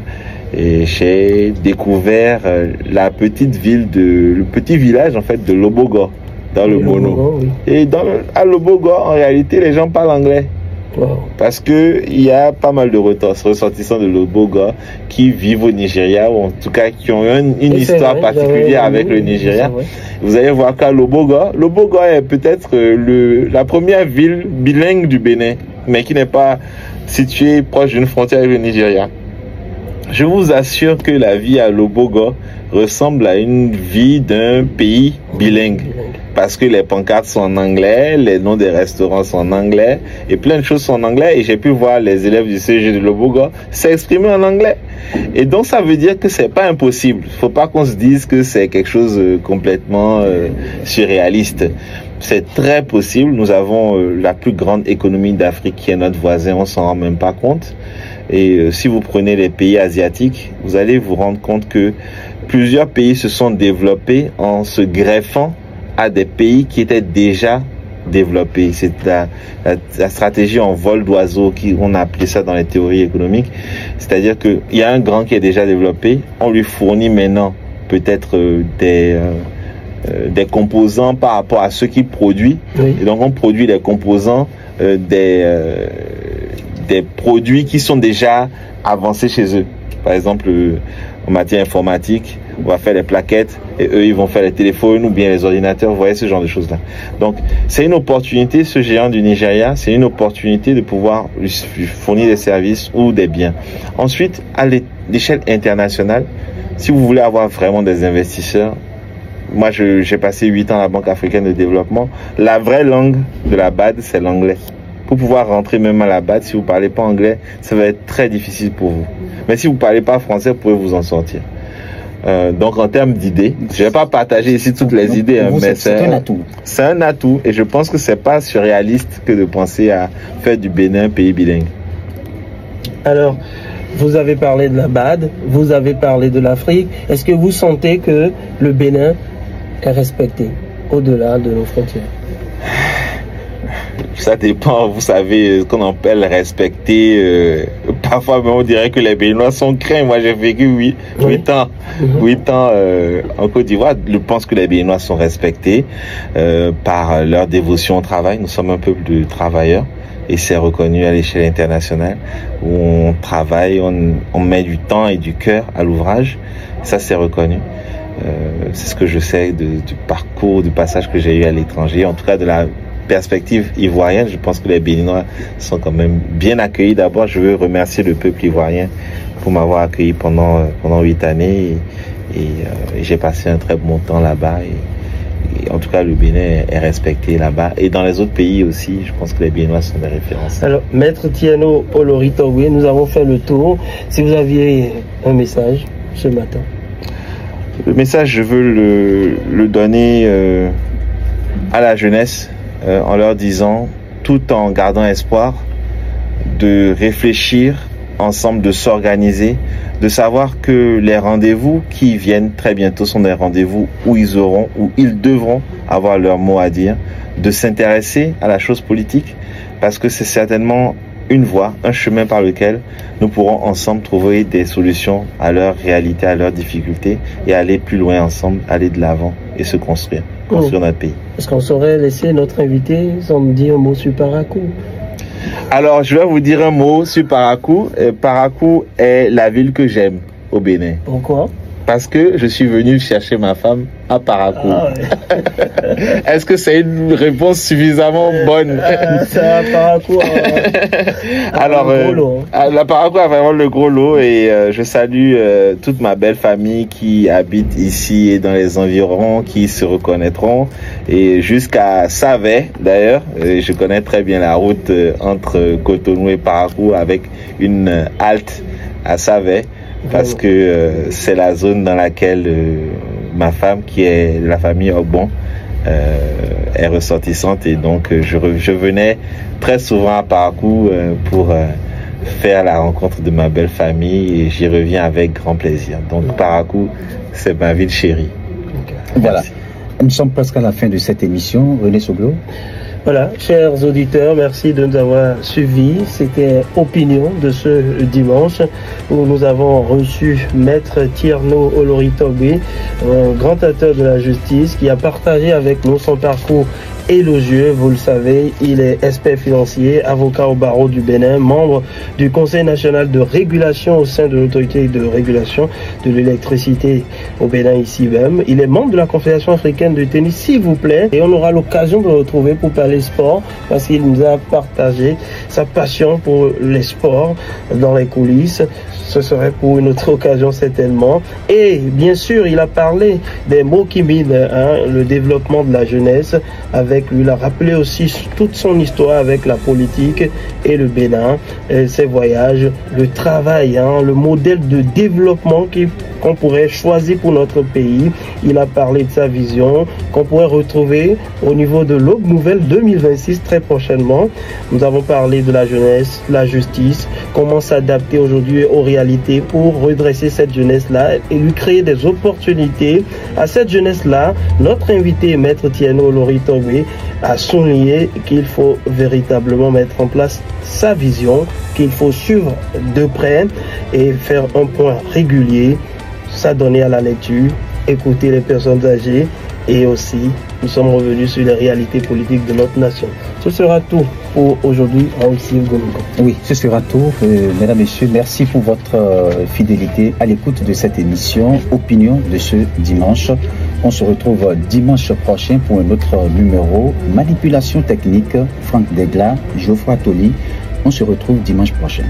et j'ai découvert le petit village en fait de Lobogo, dans le Mono. Oui. Et à Lobogo, en réalité, les gens parlent anglais. Parce que il y a pas mal de ressortissants de Lobogo qui vivent au Nigeria, ou en tout cas qui ont une histoire particulière avec le Nigeria. Vous allez voir qu'à Lobogo est peut-être la première ville bilingue du Bénin, mais qui n'est pas située proche d'une frontière avec le Nigeria. Je vous assure que la vie à Lobogo ressemble à une vie d'un pays bilingue. Parce que les pancartes sont en anglais, les noms des restaurants sont en anglais, et plein de choses sont en anglais. Et j'ai pu voir les élèves du CG de Lobogo s'exprimer en anglais. Et donc ça veut dire que c'est pas impossible. Faut pas qu'on se dise que c'est quelque chose complètement surréaliste. C'est très possible. Nous avons la plus grande économie d'Afrique qui est notre voisin, on s'en rend même pas compte. Et si vous prenez les pays asiatiques, vous allez vous rendre compte que plusieurs pays se sont développés en se greffant à des pays qui étaient déjà développés. C'est la stratégie en vol d'oiseau, on a appelé ça dans les théories économiques. C'est-à-dire qu'il y a un grand qui est déjà développé, on lui fournit maintenant peut-être des composants par rapport à ce qu'il produit. Oui. Et donc on produit les composants des produits qui sont déjà avancés chez eux. Par exemple, en matière informatique, on va faire les plaquettes et eux, ils vont faire les téléphones ou bien les ordinateurs. Vous voyez ce genre de choses-là. Donc, c'est une opportunité, ce géant du Nigeria, c'est une opportunité de pouvoir lui fournir des services ou des biens. Ensuite, à l'échelle internationale, si vous voulez avoir vraiment des investisseurs, moi, j'ai passé 8 ans à la Banque africaine de développement. La vraie langue de la BAD, c'est l'anglais. Pour pouvoir rentrer même à la BAD, si vous ne parlez pas anglais, ça va être très difficile pour vous. Mais si vous ne parlez pas français, vous pouvez vous en sortir. Donc en termes d'idées, je ne vais pas partager ici toutes les idées, mais c'est un atout. C'est un atout, et je pense que ce n'est pas surréaliste que de penser à faire du Bénin un pays bilingue. Alors, vous avez parlé de la BAD, vous avez parlé de l'Afrique. Est-ce que vous sentez que le Bénin est respecté au-delà de nos frontières? ça dépend, vous savez, ce qu'on appelle respecter. Parfois, on dirait que les Béninois sont craints. Moi, j'ai vécu 8 ans en Côte d'Ivoire. Je pense que les Béninois sont respectés par leur dévotion au travail. Nous sommes un peuple de travailleurs et c'est reconnu à l'échelle internationale où on travaille, on met du temps et du cœur à l'ouvrage. Ça, c'est reconnu. C'est ce que je sais du parcours, du passage que j'ai eu à l'étranger. En tout cas, de la perspective ivoirienne, je pense que les Béninois sont quand même bien accueillis. D'abord, je veux remercier le peuple ivoirien pour m'avoir accueilli pendant 8 années et j'ai passé un très bon temps là-bas. Et en tout cas, le Bénin est respecté là-bas. Et dans les autres pays aussi, je pense que les Béninois sont des références. Alors, Maître Thierno Olori-Togbe, nous avons fait le tour. Si vous aviez un message ce matin. Le message, je veux le donner à la jeunesse en leur disant, tout en gardant espoir, de réfléchir ensemble, de s'organiser, de savoir que les rendez-vous qui viennent très bientôt sont des rendez-vous où ils devront avoir leur mot à dire, de s'intéresser à la chose politique, parce que c'est certainement une voie, un chemin par lequel nous pourrons ensemble trouver des solutions à leur réalité, à leurs difficultés et aller plus loin ensemble, aller de l'avant et se construire notre pays. Est-ce qu'on saurait laisser notre invité sans me dire un mot sur Parakou? Alors, je vais vous dire un mot sur Parakou. Parakou est la ville que j'aime au Bénin. Pourquoi? Parce que je suis venu chercher ma femme à Parakou. Ah ouais. Est-ce que c'est une réponse suffisamment bonne? C'est à Parakou. Alors, la Parakou a vraiment le gros lot et je salue toute ma belle famille qui habite ici et dans les environs, qui se reconnaîtront. Et jusqu'à Savet, d'ailleurs, je connais très bien la route entre Cotonou et Parakou avec une halte à Savet. Parce que c'est la zone dans laquelle ma femme, qui est de la famille Ogbon, est ressortissante. Et donc, je venais très souvent à Parakou pour faire la rencontre de ma belle famille. Et j'y reviens avec grand plaisir. Donc, Parakou, c'est ma ville chérie. Voilà. Nous sommes presque à la fin de cette émission. René Soglo. Voilà, chers auditeurs, merci de nous avoir suivis. C'était Opinion de ce dimanche où nous avons reçu Maître Thierno Olori-Togbe, un grand acteur de la justice qui a partagé avec nous son parcours élogieux. Vous le savez, il est expert financier, avocat au barreau du Bénin, membre du Conseil national de régulation au sein de l'autorité de régulation de l'électricité au Bénin ici même. Il est membre de la Confédération africaine de tennis, s'il vous plaît. Et on aura l'occasion de le retrouver pour parler sport parce qu'il nous a partagé sa passion pour les sports dans les coulisses. Ce serait pour une autre occasion certainement. Et bien sûr, il a parlé des mots qui minent le développement de la jeunesse avec lui. Il a rappelé aussi toute son histoire avec la politique et le Bénin, et ses voyages, le travail, le modèle de développement qu'on pourrait choisir pour notre pays. Il a parlé de sa vision qu'on pourrait retrouver au niveau de l'Aube Nouvelle 2026 très prochainement. Nous avons parlé de la jeunesse, la justice, comment s'adapter aujourd'hui aux réalités pour redresser cette jeunesse-là et lui créer des opportunités. À cette jeunesse-là, notre invité, Maître Thierno Olori-Togbe, a souligné qu'il faut véritablement mettre en place sa vision, qu'il faut suivre de près et faire un point régulier, s'adonner à la lecture, écouter les personnes âgées et aussi nous sommes revenus sur les réalités politiques de notre nation. Ce sera tout pour aujourd'hui à Raoul Steve Gounko. Oui, ce sera tout. Mesdames, Messieurs, merci pour votre fidélité à l'écoute de cette émission Opinion de ce dimanche. On se retrouve dimanche prochain pour un autre numéro. Manipulation technique, Franck Degla, Geoffroy Toli. On se retrouve dimanche prochain.